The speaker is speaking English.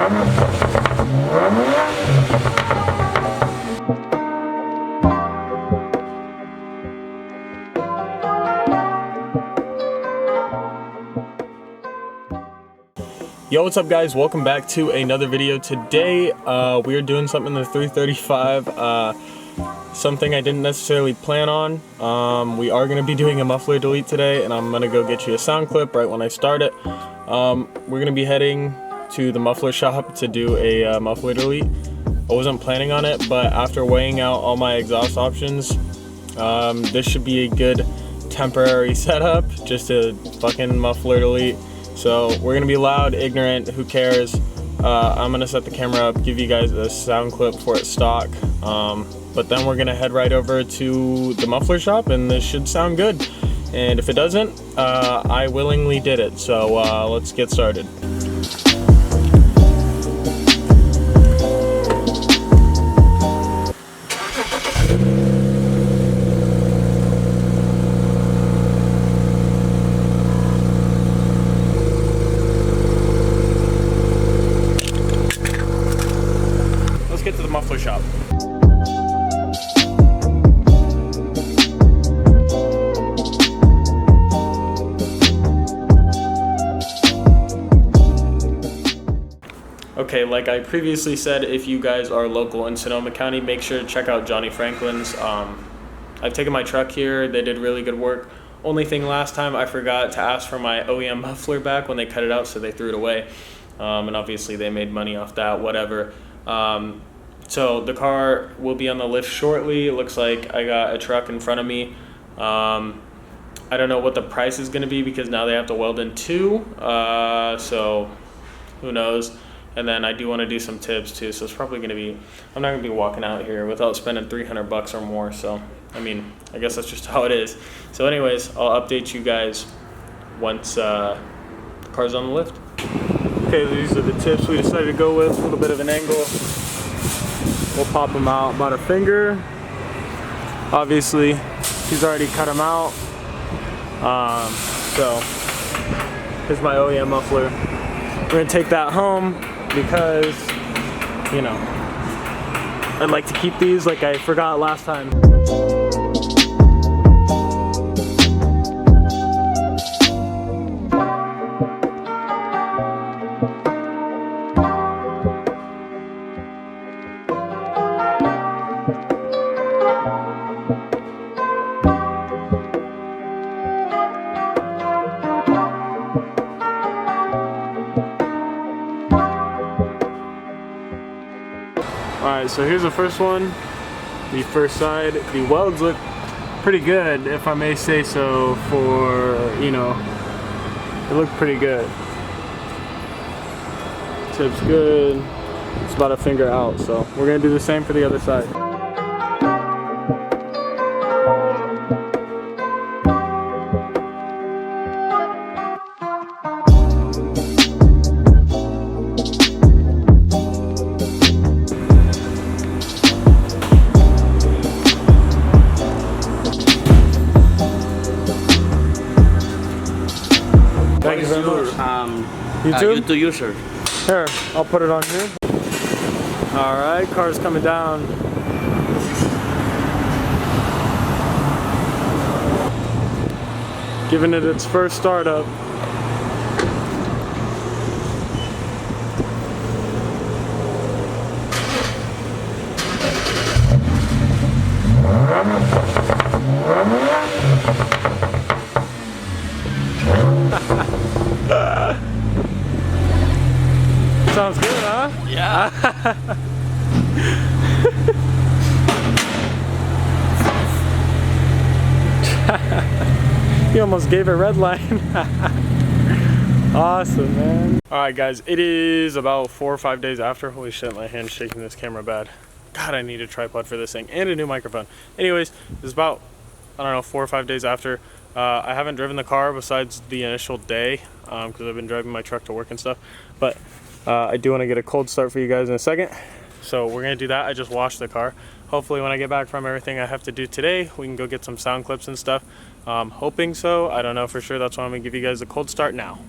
Yo, what's up guys? Welcome back to another video. Today we are doing something in the 335, something I didn't necessarily plan on. We are going to be doing a muffler delete today, and I'm going to go get you a sound clip right when I start it. We're going to be heading to the muffler shop to do a muffler delete. I wasn't planning on it, but after weighing out all my exhaust options, this should be a good temporary setup, just a fucking muffler delete. So we're gonna be loud, ignorant, who cares? I'm gonna set the camera up, give you guys a sound clip for its stock, but then we're gonna head right over to the muffler shop, and this should sound good. And if it doesn't, I willingly did it. So let's get started. Get to the muffler shop. Okay, like I previously said, if you guys are local in Sonoma County, make sure to check out Johnny Franklin's. I've taken my truck here. They did really good work. Only thing, last time I forgot to ask for my OEM muffler back when they cut it out, so they threw it away. And obviously they made money off that, whatever. So the car will be on the lift shortly. It looks like I got a truck in front of me. I don't know what the price is gonna be because now they have to weld in two, so who knows. And then I do wanna do some tips too, so it's probably gonna be, I'm not gonna be walking out here without spending 300 bucks or more. So, I mean, I guess that's just how it is. So anyways, I'll update you guys once the car's on the lift. Okay, these are the tips we decided to go with, a little bit of an angle. We'll pop them out about a finger. Obviously, he's already cut them out. So, here's my OEM muffler. We're gonna take that home because, you know, I'd like to keep these like I forgot last time. Alright, so here's the first one, the first side. The welds look pretty good, if I may say so, for, you know, they look pretty good. Tip's good, it's about a finger out, so we're going to do the same for the other side. Thank you very much. YouTube user. Here, I'll put it on here. Alright, car's coming down. Giving it its first startup. Sounds good, huh? Yeah. You almost gave a red line. Awesome, man. Alright guys, it is about 4 or 5 days after. Holy shit, my hand's shaking this camera bad. God, I need a tripod for this thing and a new microphone. Anyways, it's about, I don't know, 4 or 5 days after. I haven't driven the car besides the initial day because I've been driving my truck to work and stuff. But I do want to get a cold start for you guys in a second. So we're going to do that. I just washed the car. Hopefully when I get back from everything I have to do today, we can go get some sound clips and stuff. Hoping so. I don't know for sure. That's why I'm going to give you guys a cold start now.